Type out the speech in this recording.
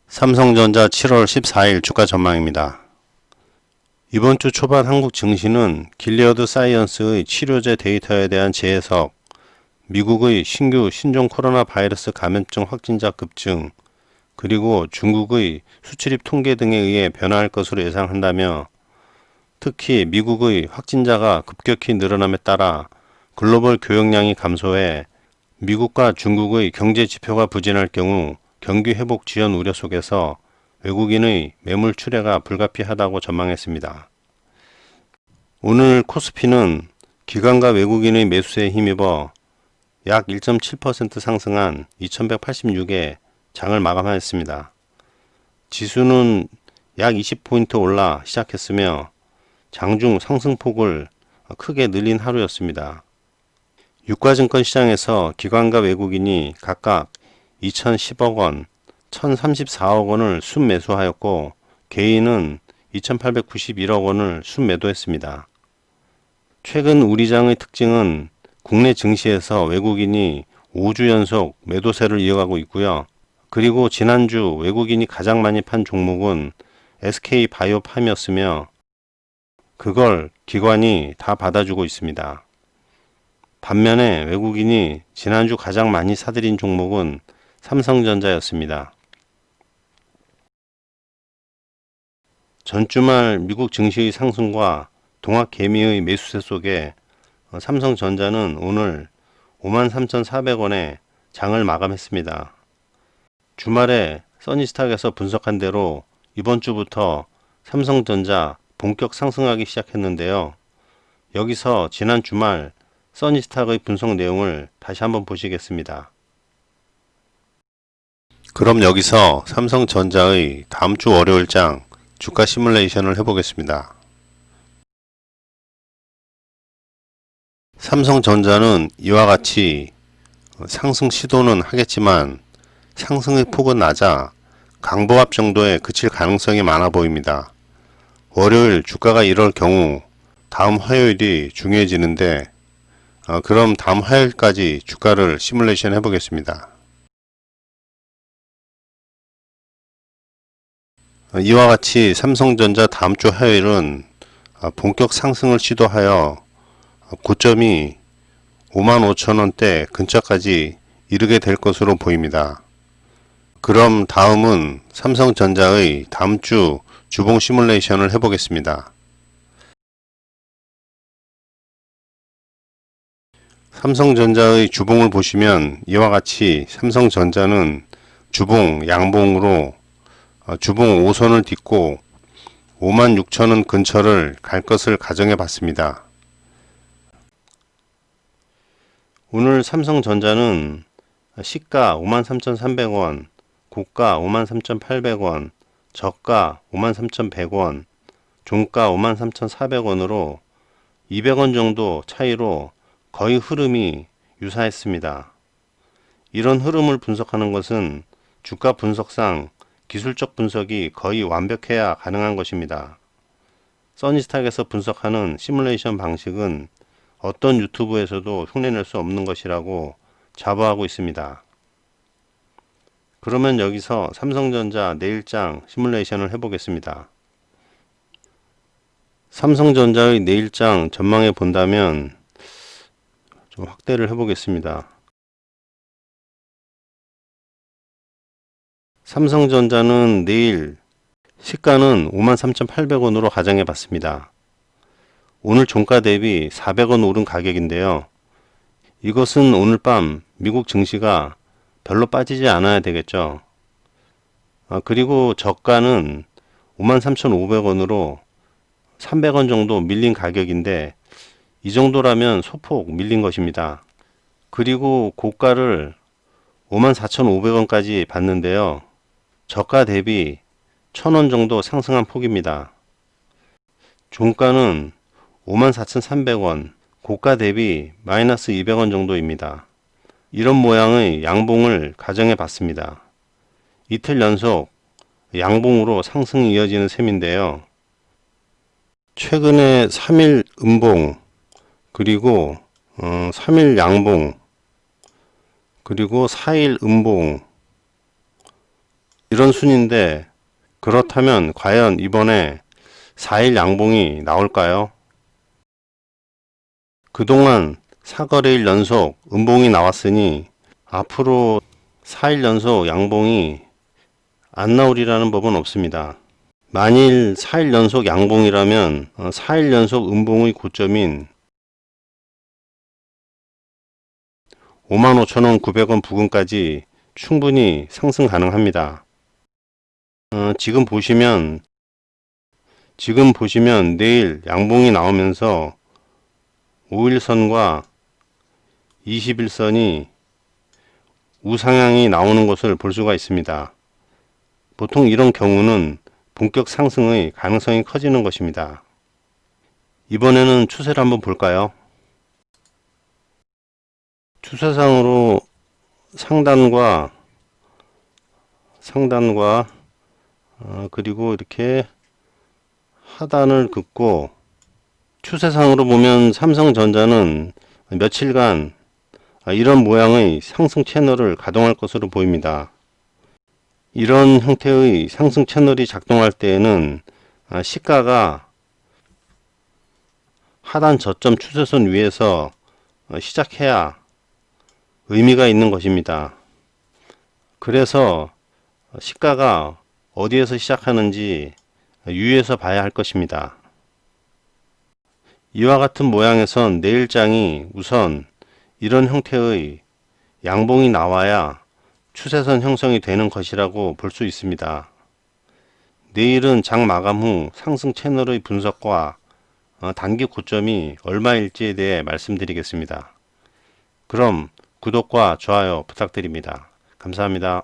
삼성전자 7월 14일 주가 전망입니다. 이번 주 초반 한국 증시는 길리어드 사이언스의 치료제 데이터에 대한 재해석, 미국의 신규 신종 코로나 바이러스 감염증 확진자 급증, 그리고 중국의 수출입 통계 등에 의해 변화할 것으로 예상한다며 특히 미국의 확진자가 급격히 늘어남에 따라 글로벌 교역량이 감소해 미국과 중국의 경제 지표가 부진할 경우 경기 회복 지연 우려 속에서 외국인의 매물 출회가 불가피하다고 전망했습니다. 오늘 코스피는 기관과 외국인의 매수세에 힘입어 약 1.7% 상승한 2186에 장을 마감하였습니다. 지수는 약 20포인트 올라 시작했으며 장중 상승폭을 크게 늘린 하루였습니다. 유가증권 시장에서 기관과 외국인이 각각 2010억 원, 1034억 원을 순매수하였고 개인은 2891억 원을 순매도했습니다. 최근 우리장의 특징은 국내 증시에서 외국인이 5주 연속 매도세를 이어가고 있고요. 그리고 지난주 외국인이 가장 많이 판 종목은 SK바이오팜이었으며 그걸 기관이 다 받아주고 있습니다. 반면에 외국인이 지난주 가장 많이 사들인 종목은 삼성전자였습니다. 전주말 미국 증시의 상승과 동학개미의 매수세 속에 삼성전자는 오늘 53,400원에 장을 마감했습니다. 주말에 써니스탁에서 분석한 대로 이번 주부터 삼성전자 본격 상승하기 시작했는데요. 여기서 지난 주말 써니스탁의 분석 내용을 다시 한번 보시겠습니다. 그럼 여기서 삼성전자의 다음 주 월요일장 주가 시뮬레이션을 해보겠습니다. 삼성전자는 이와 같이 상승 시도는 하겠지만 상승의 폭은 낮아 강보합 정도에 그칠 가능성이 많아 보입니다. 월요일 주가가 이럴 경우 다음 화요일이 중요해지는데 그럼 다음 화요일까지 주가를 시뮬레이션 해보겠습니다. 이와 같이 삼성전자 다음 주 화요일은 본격 상승을 시도하여 고점이 55,000원대 근처까지 이르게 될 것으로 보입니다. 그럼 다음은 삼성전자의 다음 주 주봉 시뮬레이션을 해보겠습니다. 삼성전자의 주봉을 보시면 이와 같이 삼성전자는 주봉 양봉으로 주봉 5선을 딛고 56,000원 근처를 갈 것을 가정해 봤습니다. 오늘 삼성전자는 시가 53,300원, 고가 53,800원, 저가 53,100원, 종가 53,400원으로 200원 정도 차이로 거의 흐름이 유사했습니다. 이런 흐름을 분석하는 것은 주가 분석상 기술적 분석이 거의 완벽해야 가능한 것입니다. 써니스탁에서 분석하는 시뮬레이션 방식은 어떤 유튜브에서도 흉내낼 수 없는 것이라고 자부하고 있습니다. 그러면 여기서 삼성전자 내일장 시뮬레이션을 해보겠습니다. 삼성전자의 내일장 전망해 본다면 좀 확대를 해보겠습니다. 삼성전자는 내일 시가는 53,800원으로 가정해 봤습니다. 오늘 종가 대비 400원 오른 가격인데요. 이것은 오늘 밤 미국 증시가 별로 빠지지 않아야 되겠죠. 그리고 저가는 53,500원으로 300원 정도 밀린 가격인데 이 정도라면 소폭 밀린 것입니다. 그리고 고가를 54,500원까지 봤는데요. 저가 대비 1000원 정도 상승한 폭입니다. 종가는 54,300원, 고가 대비 마이너스 200원 정도입니다. 이런 모양의 양봉을 가정해 봤습니다. 이틀 연속 양봉으로 상승이 이어지는 셈인데요. 최근에 3일 음봉, 그리고 3일 양봉, 그리고 4일 음봉, 이런 순인데 그렇다면 과연 이번에 4일 양봉이 나올까요? 그동안 4거래일 연속 음봉이 나왔으니 앞으로 4일 연속 양봉이 안 나오리라는 법은 없습니다. 만일 4일 연속 양봉이라면 4일 연속 음봉의 고점인 55,900원 900원 부근까지 충분히 상승 가능합니다. 지금 보시면 내일 양봉이 나오면서 5일선과 21선이 우상향이 나오는 것을 볼 수가 있습니다. 보통 이런 경우는 본격 상승의 가능성이 커지는 것입니다. 이번에는 추세를 한번 볼까요? 추세상으로 상단과 그리고 이렇게 하단을 긋고, 추세상으로 보면 삼성전자는 며칠간 이런 모양의 상승 채널을 가동할 것으로 보입니다. 이런 형태의 상승 채널이 작동할 때에는 시가가 하단 저점 추세선 위에서 시작해야 의미가 있는 것입니다. 그래서 시가가 어디에서 시작하는지 유의해서 봐야 할 것입니다. 이와 같은 모양에선 내일장이 우선 이런 형태의 양봉이 나와야 추세선 형성이 되는 것이라고 볼 수 있습니다. 내일은 장 마감 후 상승 채널의 분석과 단기 고점이 얼마일지에 대해 말씀드리겠습니다. 그럼 구독과 좋아요 부탁드립니다. 감사합니다.